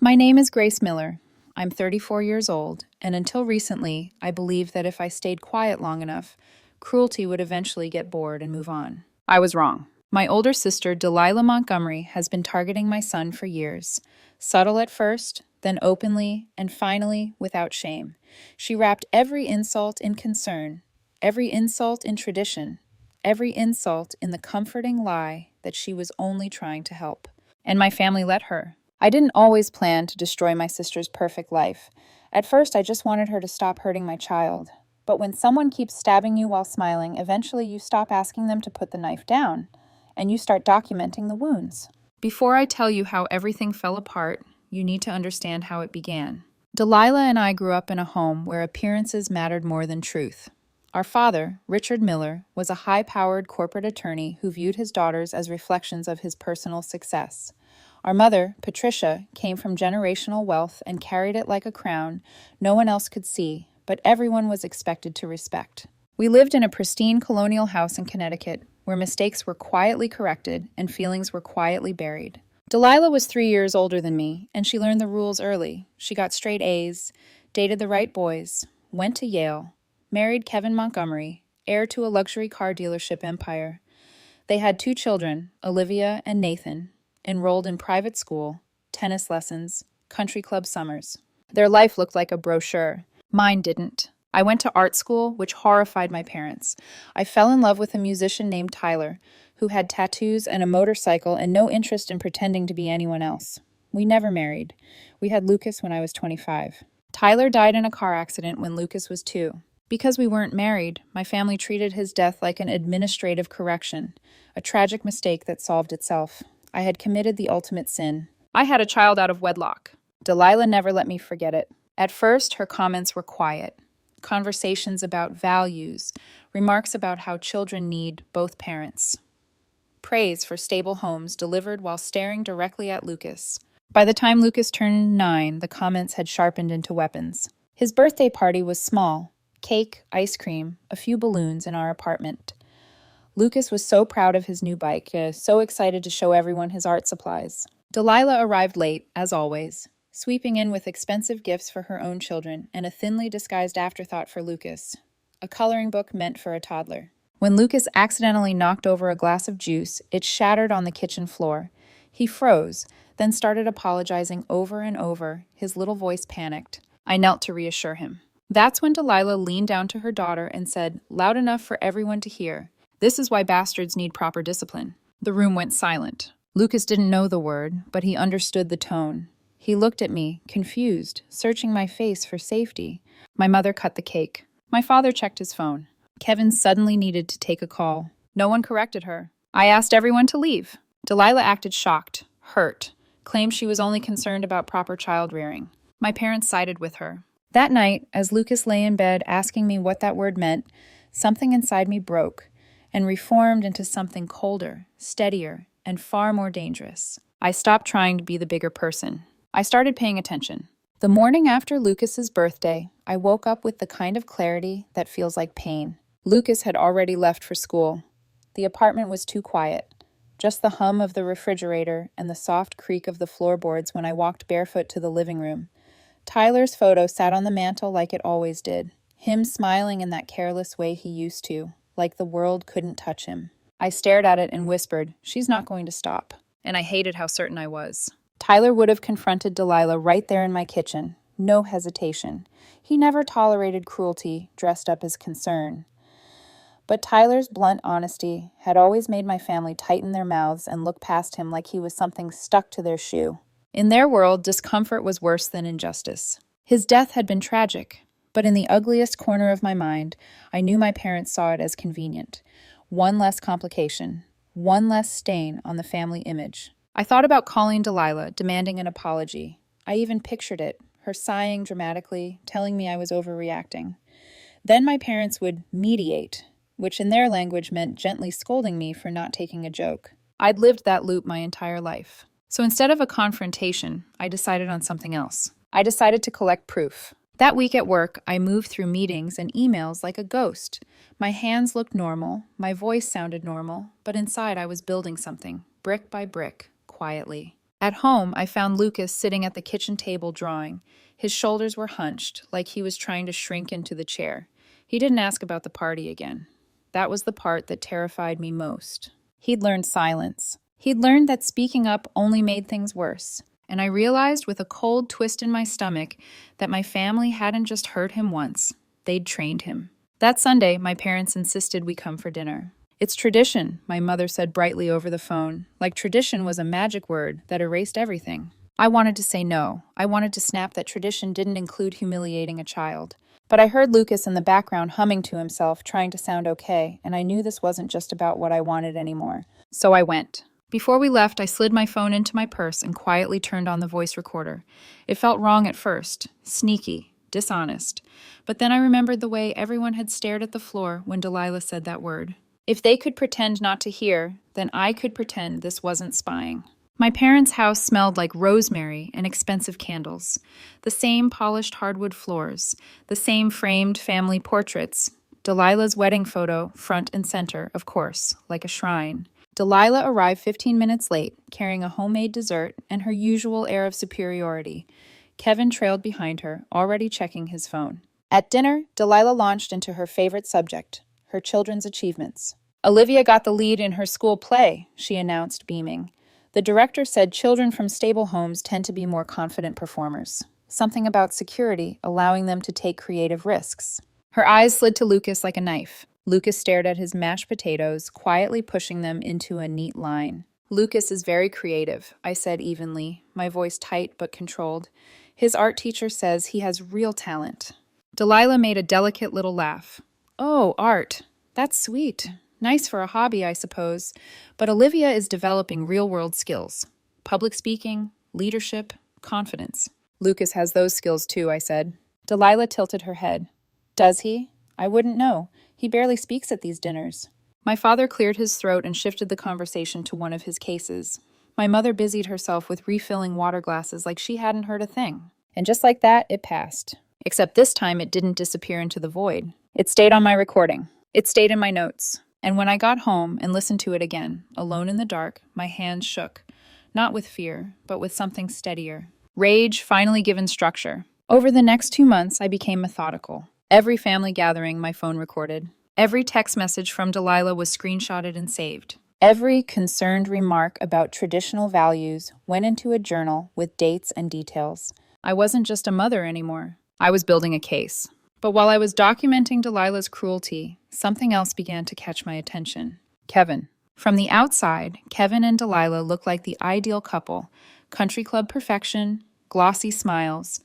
My name is Grace Miller. I'm 34 years old, and until recently, I believed that if I stayed quiet long enough, cruelty would eventually get bored and move on. I was wrong. My older sister, Delilah Montgomery, has been targeting my son for years. Subtle at first, then openly, and finally without shame. She wrapped every insult in concern, every insult in tradition, every insult in the comforting lie that she was only trying to help. And my family let her. I didn't always plan to destroy my sister's perfect life. At first, I just wanted her to stop hurting my child. But when someone keeps stabbing you while smiling, eventually you stop asking them to put the knife down, and you start documenting the wounds. Before I tell you how everything fell apart, you need to understand how it began. Delilah and I grew up in a home where appearances mattered more than truth. Our father, Richard Miller, was a high-powered corporate attorney who viewed his daughters as reflections of his personal success. Our mother, Patricia, came from generational wealth and carried it like a crown no one else could see, but everyone was expected to respect. We lived in a pristine colonial house in Connecticut, where mistakes were quietly corrected and feelings were quietly buried. Delilah was 3 years older than me, and she learned the rules early. She got straight A's, dated the right boys, went to Yale, married Kevin Montgomery, heir to a luxury car dealership empire. They had 2 children, Olivia and Nathan, enrolled in private school, tennis lessons, country club summers. Their life looked like a brochure. Mine didn't. I went to art school, which horrified my parents. I fell in love with a musician named Tyler, who had tattoos and a motorcycle and no interest in pretending to be anyone else. We never married. We had Lucas when I was 25. Tyler died in a car accident when Lucas was 2. Because we weren't married, my family treated his death like an administrative correction, a tragic mistake that solved itself. I had committed the ultimate sin. I had a child out of wedlock. Delilah never let me forget it. At first, her comments were quiet. Conversations about values, remarks about how children need both parents. Praise for stable homes delivered while staring directly at Lucas. By the time Lucas turned 9, the comments had sharpened into weapons. His birthday party was small. Cake, ice cream, a few balloons in our apartment. Lucas was so proud of his new bike, so excited to show everyone his art supplies. Delilah arrived late, as always, sweeping in with expensive gifts for her own children and a thinly disguised afterthought for Lucas, a coloring book meant for a toddler. When Lucas accidentally knocked over a glass of juice, it shattered on the kitchen floor. He froze, then started apologizing over and over. His little voice panicked. I knelt to reassure him. That's when Delilah leaned down to her daughter and said, loud enough for everyone to hear, "This is why bastards need proper discipline." The room went silent. Lucas didn't know the word, but he understood the tone. He looked at me, confused, searching my face for safety. My mother cut the cake. My father checked his phone. Kevin suddenly needed to take a call. No one corrected her. I asked everyone to leave. Delilah acted shocked, hurt, claimed she was only concerned about proper child rearing. My parents sided with her. That night, as Lucas lay in bed asking me what that word meant, something inside me broke and reformed into something colder, steadier, and far more dangerous. I stopped trying to be the bigger person. I started paying attention. The morning after Lucas's birthday, I woke up with the kind of clarity that feels like pain. Lucas had already left for school. The apartment was too quiet. Just the hum of the refrigerator and the soft creak of the floorboards when I walked barefoot to the living room. Tyler's photo sat on the mantel like it always did. Him smiling in that careless way he used to, like the world couldn't touch him. I stared at it and whispered, "She's not going to stop." And I hated how certain I was. Tyler would have confronted Delilah right there in my kitchen. No hesitation. He never tolerated cruelty dressed up as concern. But Tyler's blunt honesty had always made my family tighten their mouths and look past him like he was something stuck to their shoe. In their world, discomfort was worse than injustice. His death had been tragic, but in the ugliest corner of my mind, I knew my parents saw it as convenient. One less complication, one less stain on the family image. I thought about calling Delilah, demanding an apology. I even pictured it, her sighing dramatically, telling me I was overreacting. Then my parents would mediate, which in their language meant gently scolding me for not taking a joke. I'd lived that loop my entire life. So instead of a confrontation, I decided on something else. I decided to collect proof. That week at work, I moved through meetings and emails like a ghost. My hands looked normal, my voice sounded normal, but inside I was building something, brick by brick, quietly. At home, I found Lucas sitting at the kitchen table drawing. His shoulders were hunched, like he was trying to shrink into the chair. He didn't ask about the party again. That was the part that terrified me most. He'd learned silence. He'd learned that speaking up only made things worse. And I realized with a cold twist in my stomach that my family hadn't just heard him once. They'd trained him. That Sunday, my parents insisted we come for dinner. "It's tradition," my mother said brightly over the phone, like tradition was a magic word that erased everything. I wanted to say no. I wanted to snap that tradition didn't include humiliating a child. But I heard Lucas in the background humming to himself, trying to sound okay, and I knew this wasn't just about what I wanted anymore. So I went. Before we left, I slid my phone into my purse and quietly turned on the voice recorder. It felt wrong at first, sneaky, dishonest. But then I remembered the way everyone had stared at the floor when Delilah said that word. If they could pretend not to hear, then I could pretend this wasn't spying. My parents' house smelled like rosemary and expensive candles. The same polished hardwood floors, the same framed family portraits. Delilah's wedding photo, front and center, of course, like a shrine. Delilah arrived 15 minutes late, carrying a homemade dessert and her usual air of superiority. Kevin trailed behind her, already checking his phone. At dinner, Delilah launched into her favorite subject, her children's achievements. "Olivia got the lead in her school play," she announced, beaming. The director said children from stable homes tend to be more confident performers. Something about security, allowing them to take creative risks. Her eyes slid to Lucas like a knife. Lucas stared at his mashed potatoes, quietly pushing them into a neat line. "Lucas is very creative," I said evenly, my voice tight but controlled. "His art teacher says he has real talent." Delilah made a delicate little laugh. "Oh, art. That's sweet. Nice for a hobby, I suppose. But Olivia is developing real-world skills. Public speaking, leadership, confidence." "Lucas has those skills too," I said. Delilah tilted her head. "Does he? I wouldn't know. He barely speaks at these dinners." My father cleared his throat and shifted the conversation to one of his cases. My mother busied herself with refilling water glasses like she hadn't heard a thing. And just like that, it passed. Except this time it didn't disappear into the void. It stayed on my recording. It stayed in my notes. And when I got home and listened to it again, alone in the dark, my hands shook. Not with fear, but with something steadier. Rage finally given structure. Over the next 2 months, I became methodical. Every family gathering, my phone recorded. Every text message from Delilah was screenshotted and saved. Every concerned remark about traditional values went into a journal with dates and details. I wasn't just a mother anymore. I was building a case. But while I was documenting Delilah's cruelty, something else began to catch my attention. Kevin. From the outside, Kevin and Delilah looked like the ideal couple. Country club perfection, glossy smiles.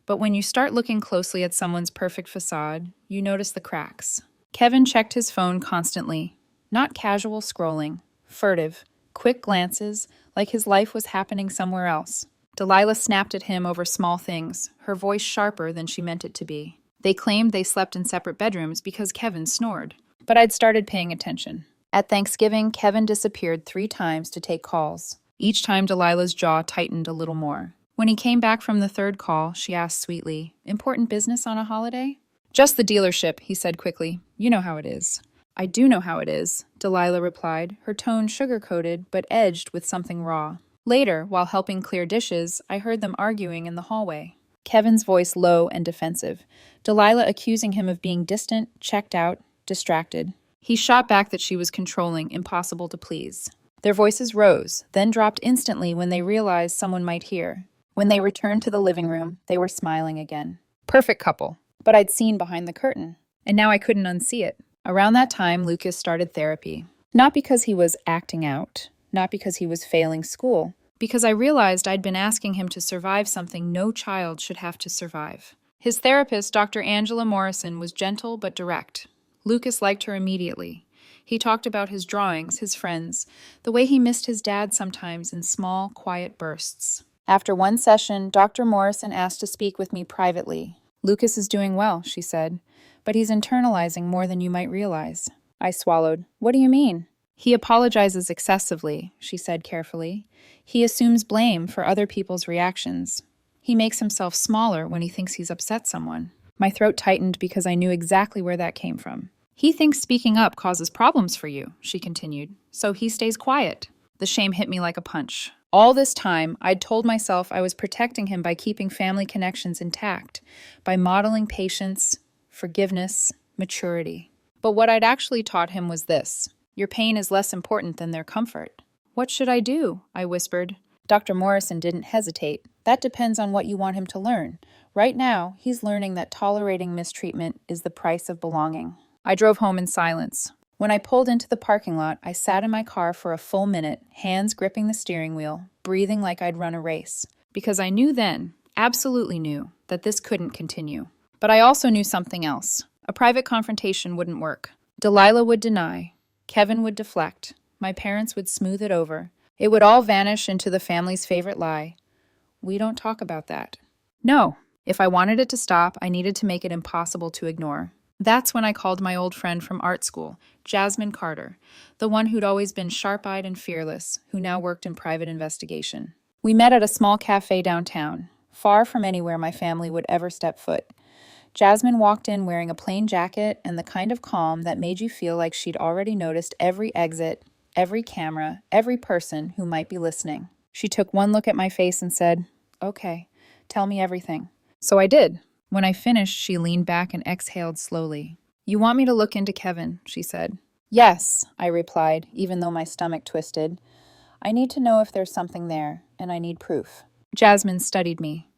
But when you start looking closely at someone's perfect facade, you notice the cracks. Kevin checked his phone constantly. Not casual scrolling, furtive, quick glances, like his life was happening somewhere else. Delilah snapped at him over small things, her voice sharper than she meant it to be. They claimed they slept in separate bedrooms because Kevin snored. But I'd started paying attention. At Thanksgiving, Kevin disappeared 3 times to take calls. Each time Delilah's jaw tightened a little more. When he came back from the 3rd call, she asked sweetly, "Important business on a holiday?" "Just the dealership," he said quickly. "You know how it is." "I do know how it is," Delilah replied, her tone sugar-coated but edged with something raw. Later, while helping clear dishes, I heard them arguing in the hallway. Kevin's voice low and defensive. Delilah accusing him of being distant, checked out, distracted. He shot back that she was controlling, impossible to please. Their voices rose, then dropped instantly when they realized someone might hear. When they returned to the living room, they were smiling again. Perfect couple. But I'd seen behind the curtain, and now I couldn't unsee it. Around that time, Lucas started therapy. Not because he was acting out, not because he was failing school, because I realized I'd been asking him to survive something no child should have to survive. His therapist, Dr. Angela Morrison, was gentle but direct. Lucas liked her immediately. He talked about his drawings, his friends, the way he missed his dad sometimes in small, quiet bursts. After one session, Dr. Morrison asked to speak with me privately. "Lucas is doing well," she said, "but he's internalizing more than you might realize." I swallowed. "What do you mean?" "He apologizes excessively," she said carefully. "He assumes blame for other people's reactions. He makes himself smaller when he thinks he's upset someone." My throat tightened because I knew exactly where that came from. "He thinks speaking up causes problems for you," she continued, "so he stays quiet." The shame hit me like a punch. All this time, I'd told myself I was protecting him by keeping family connections intact, by modeling patience, forgiveness, maturity. But what I'd actually taught him was this: your pain is less important than their comfort. What should I do? I whispered. Dr. Morrison didn't hesitate. That depends on what you want him to learn. Right now, he's learning that tolerating mistreatment is the price of belonging. I drove home in silence. When I pulled into the parking lot, I sat in my car for a full minute, hands gripping the steering wheel, breathing like I'd run a race. Because I knew then, absolutely knew, that this couldn't continue. But I also knew something else. A private confrontation wouldn't work. Delilah would deny. Kevin would deflect. My parents would smooth it over. It would all vanish into the family's favorite lie. We don't talk about that. No. If I wanted it to stop, I needed to make it impossible to ignore. That's when I called my old friend from art school, Jasmine Carter, the one who'd always been sharp-eyed and fearless, who now worked in private investigation. We met at a small cafe downtown, far from anywhere my family would ever step foot. Jasmine walked in wearing a plain jacket and the kind of calm that made you feel like she'd already noticed every exit, every camera, every person who might be listening. She took one look at my face and said, "Okay, tell me everything." So I did. When I finished, she leaned back and exhaled slowly. "You want me to look into Kevin," she said. "Yes," I replied, even though my stomach twisted. "I need to know if there's something there, and I need proof." Jasmine studied me.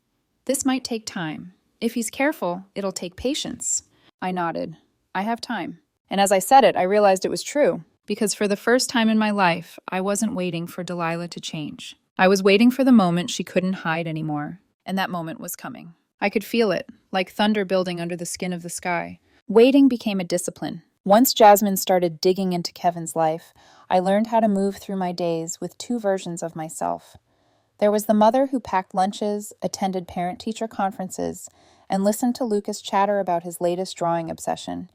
"This might take time. If he's careful, it'll take patience." I nodded. "I have time." And as I said it, I realized it was true, because for the first time in my life, I wasn't waiting for Delilah to change. I was waiting for the moment she couldn't hide anymore, and that moment was coming. I could feel it, like thunder building under the skin of the sky. Waiting became a discipline. Once Jasmine started digging into Kevin's life, I learned how to move through my days with two versions of myself. There was the mother who packed lunches, attended parent-teacher conferences, and listened to Lucas chatter about his latest drawing obsession.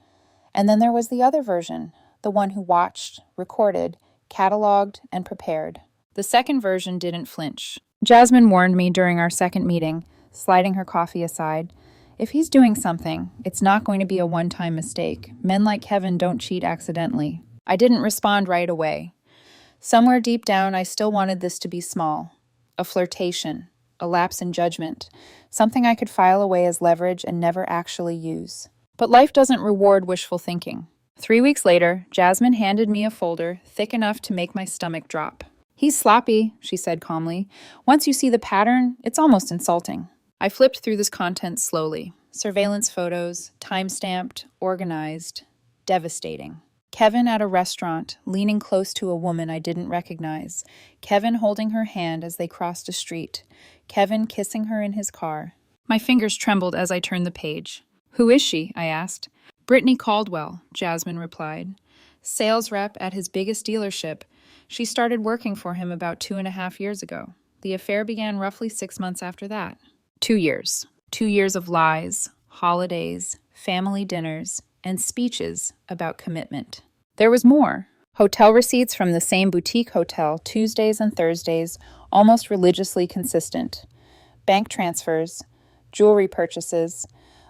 And then there was the other version, the one who watched, recorded, cataloged, and prepared. The second version didn't flinch. Jasmine warned me during our second meeting, sliding her coffee aside. "If he's doing something, it's not going to be a one-time mistake. Men like Kevin don't cheat accidentally." I didn't respond right away. Somewhere deep down, I still wanted this to be small. A flirtation, a lapse in judgment, something I could file away as leverage and never actually use. But life doesn't reward wishful thinking. 3 weeks later, Jasmine handed me a folder thick enough to make my stomach drop. "He's sloppy," she said calmly. "Once you see the pattern, it's almost insulting." I flipped through this content slowly. Surveillance photos, time-stamped, organized, devastating. Kevin at a restaurant, leaning close to a woman I didn't recognize. Kevin holding her hand as they crossed a street. Kevin kissing her in his car. My fingers trembled as I turned the page. "Who is she?" I asked. "Brittany Caldwell," Jasmine replied. "Sales rep at his biggest dealership. She started working for him about 2.5 years ago. The affair began roughly 6 months after that." 2 years. 2 years of lies, holidays, family dinners, and speeches about commitment. There was more. Hotel receipts from the same boutique hotel, Tuesdays and Thursdays, almost religiously consistent. Bank transfers, jewelry purchases,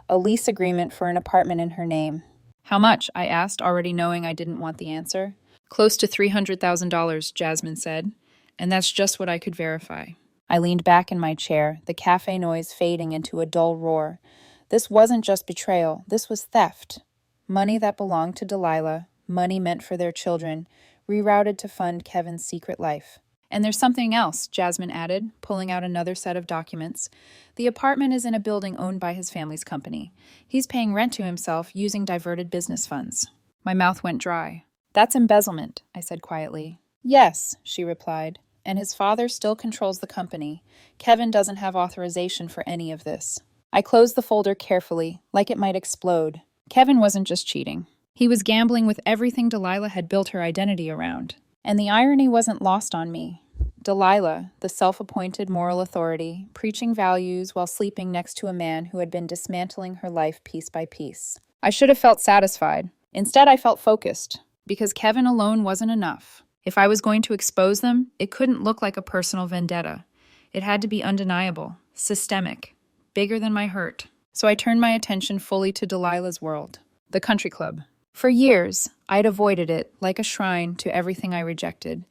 a lease agreement for an apartment in her name. "How much?" I asked, already knowing I didn't want the answer. "Close to $300,000, Jasmine said, and that's just what I could verify." I leaned back in my chair, the cafe noise fading into a dull roar. This wasn't just betrayal, this was theft. Money that belonged to Delilah, money meant for their children, rerouted to fund Kevin's secret life. "And there's something else," Jasmine added, pulling out another set of documents. "The apartment is in a building owned by his family's company. He's paying rent to himself using diverted business funds." My mouth went dry. "That's embezzlement," I said quietly. "Yes," she replied. "And his father still controls the company. Kevin doesn't have authorization for any of this." I closed the folder carefully, like it might explode. Kevin wasn't just cheating. He was gambling with everything Delilah had built her identity around. And the irony wasn't lost on me. Delilah, the self-appointed moral authority, preaching values while sleeping next to a man who had been dismantling her life piece by piece. I should have felt satisfied. Instead, I felt focused, because Kevin alone wasn't enough. If I was going to expose them, it couldn't look like a personal vendetta. It had to be undeniable, systemic, bigger than my hurt. So I turned my attention fully to Delilah's world, the country club. For years, I'd avoided it like a shrine to everything I rejected.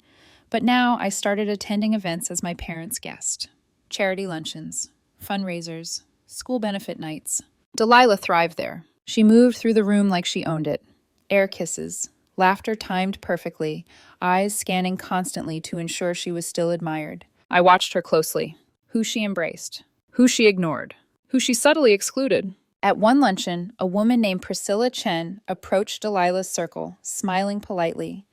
But now I started attending events as my parents' guest. Charity luncheons, fundraisers, school benefit nights. Delilah thrived there. She moved through the room like she owned it. Air kisses, laughter timed perfectly, eyes scanning constantly to ensure she was still admired. I watched her closely. Who she embraced, who she ignored, who she subtly excluded. At one luncheon, a woman named Priscilla Chen approached Delilah's circle, smiling politely.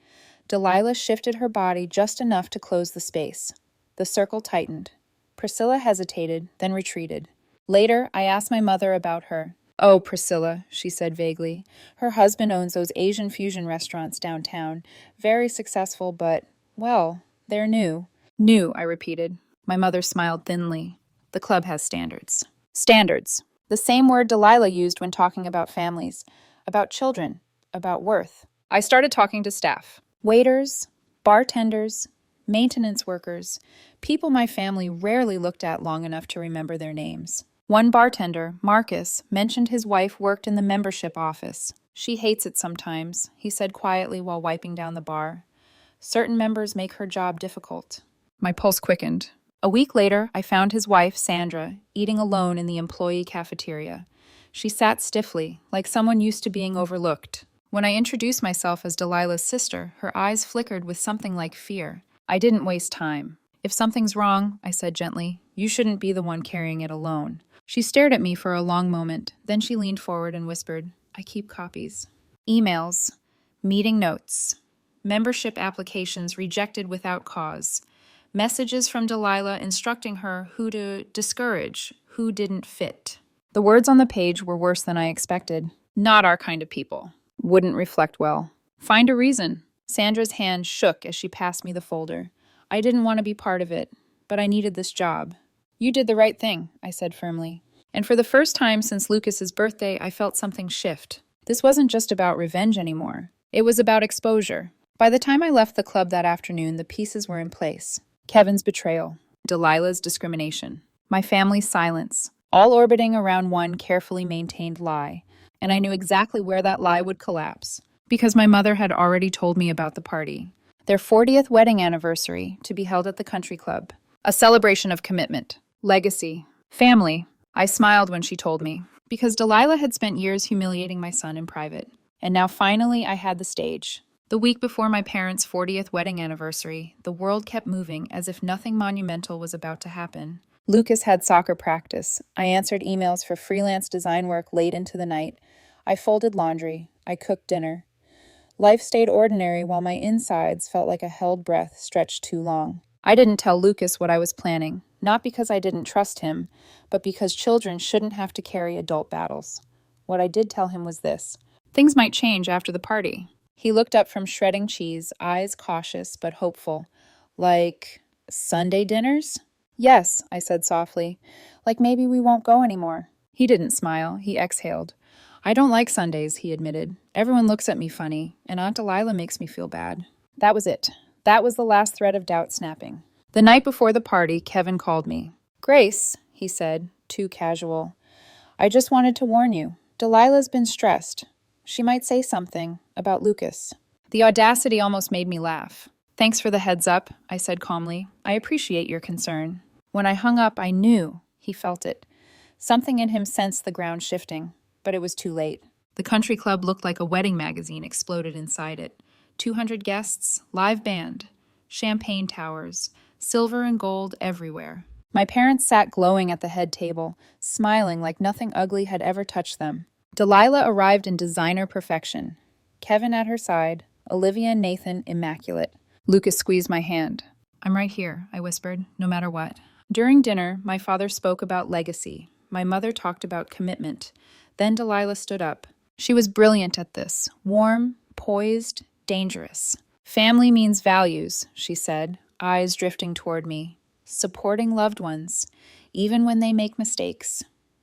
Delilah shifted her body just enough to close the space. The circle tightened. Priscilla hesitated, then retreated. Later, I asked my mother about her. "Oh, Priscilla," she said vaguely. "Her husband owns those Asian fusion restaurants downtown. Very successful, but, well, they're new." "New," I repeated. My mother smiled thinly. "The club has standards." Standards. The same word Delilah used when talking about families, about children, about worth. I started talking to staff. Waiters, bartenders, maintenance workers, people my family rarely looked at long enough to remember their names. One bartender, Marcus, mentioned his wife worked in the membership office. "She hates it sometimes," he said quietly while wiping down the bar. "Certain members make her job difficult." My pulse quickened. A week later, I found his wife, Sandra, eating alone in the employee cafeteria. She sat stiffly, like someone used to being overlooked. When I introduced myself as Delilah's sister, her eyes flickered with something like fear. I didn't waste time. "If something's wrong," I said gently, "you shouldn't be the one carrying it alone." She stared at me for a long moment. Then she leaned forward and whispered, "I keep copies. Emails, meeting notes, membership applications rejected without cause, messages from Delilah instructing her who to discourage, who didn't fit." The words on the page were worse than I expected. "Not our kind of people. Wouldn't reflect well. Find a reason." Sandra's hand shook as she passed me the folder. "I didn't want to be part of it, but I needed this job." "You did the right thing," I said firmly. And for the first time since Lucas's birthday, I felt something shift. This wasn't just about revenge anymore. It was about exposure. By the time I left the club that afternoon, the pieces were in place. Kevin's betrayal, Delilah's discrimination, my family's silence, all orbiting around one carefully maintained lie. And I knew exactly where that lie would collapse, because my mother had already told me about the party. Their 40th wedding anniversary, to be held at the country club. A celebration of commitment, legacy, family. I smiled when she told me, because Delilah had spent years humiliating my son in private. And now finally I had the stage. The week before my parents' 40th wedding anniversary, the world kept moving as if nothing monumental was about to happen. Lucas had soccer practice. I answered emails for freelance design work late into the night. I folded laundry. I cooked dinner. Life stayed ordinary while my insides felt like a held breath stretched too long. I didn't tell Lucas what I was planning, not because I didn't trust him, but because children shouldn't have to carry adult battles. What I did tell him was this: things might change after the party. He looked up from shredding cheese, eyes cautious but hopeful. "Like Sunday dinners?" "Yes," I said softly. "Like maybe we won't go anymore." He didn't smile. He exhaled. "I don't like Sundays," he admitted. "Everyone looks at me funny, and Aunt Delilah makes me feel bad." That was it. That was the last thread of doubt snapping. The night before the party, Kevin called me. "Grace," he said, too casual, "I just wanted to warn you. Delilah's been stressed. She might say something about Lucas." The audacity almost made me laugh. "Thanks for the heads up," I said calmly. "I appreciate your concern." When I hung up, I knew he felt it. Something in him sensed the ground shifting, but it was too late. The country club looked like a wedding magazine exploded inside it. 200 guests, live band, champagne towers, silver and gold everywhere. My parents sat glowing at the head table, smiling like nothing ugly had ever touched them. Delilah arrived in designer perfection. Kevin at her side, Olivia and Nathan immaculate. Lucas squeezed my hand. "I'm right here," I whispered, "no matter what." During dinner, my father spoke about legacy. My mother talked about commitment. Then Delilah stood up. She was brilliant at this, warm, poised, dangerous. "Family means values," she said, eyes drifting toward me. "Supporting loved ones, even when they make mistakes,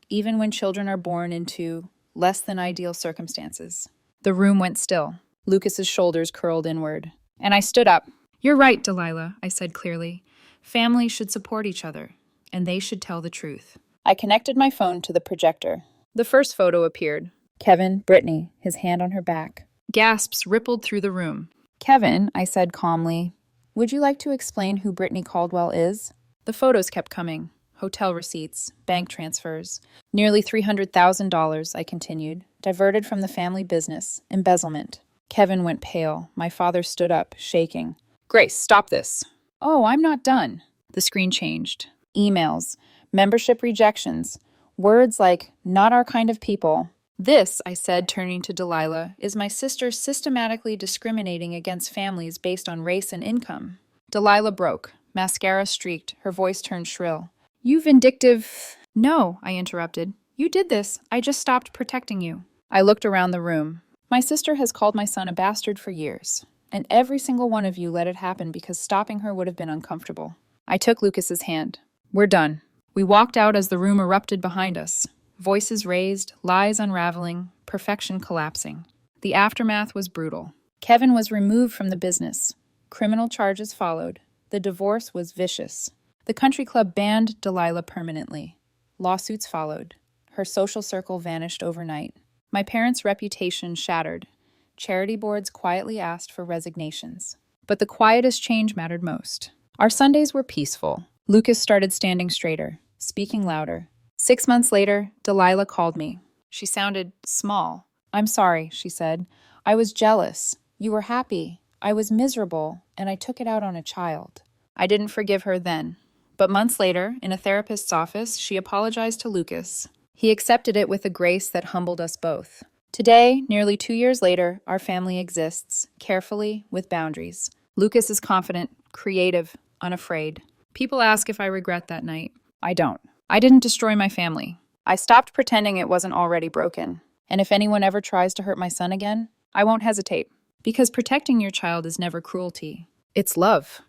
even when children are born into less than ideal circumstances." The room went still. Lucas's shoulders curled inward. And I stood up. "You're right, Delilah," I said clearly. "Families should support each other, and they should tell the truth." I connected my phone to the projector. The first photo appeared. Kevin, Brittany, his hand on her back. Gasps rippled through the room. "Kevin," I said calmly, Would you like to explain who Brittany Caldwell is? The photos kept coming. Hotel receipts, bank transfers. Nearly $300,000, I continued, diverted from the family business, embezzlement. Kevin went pale. My father stood up, shaking. Grace, stop this. Oh, I'm not done. The screen changed. Emails, membership rejections, words like, not our kind of people. This, I said, turning to Delilah, is my sister systematically discriminating against families based on race and income. Delilah broke. Mascara streaked. Her voice turned shrill. You vindictive... No, I interrupted. You did this. I just stopped protecting you. I looked around the room. My sister has called my son a bastard for years, and every single one of you let it happen because stopping her would have been uncomfortable. I took Lucas's hand. We're done. We walked out as the room erupted behind us. Voices raised, lies unraveling, perfection collapsing. The aftermath was brutal. Kevin was removed from the business. Criminal charges followed. The divorce was vicious. The country club banned Delilah permanently. Lawsuits followed. Her social circle vanished overnight. My parents' reputation shattered. Charity boards quietly asked for resignations. But the quietest change mattered most. Our Sundays were peaceful. Lucas started standing straighter, speaking louder. 6 months later, Delilah called me. She sounded small. I'm sorry, she said. I was jealous. You were happy. I was miserable, and I took it out on a child. I didn't forgive her then. But months later, in a therapist's office, she apologized to Lucas. He accepted it with a grace that humbled us both. Today, nearly 2 years later, our family exists, carefully, with boundaries. Lucas is confident, creative, unafraid. People ask if I regret that night. I don't. I didn't destroy my family. I stopped pretending it wasn't already broken. And if anyone ever tries to hurt my son again, I won't hesitate. Because protecting your child is never cruelty. It's love.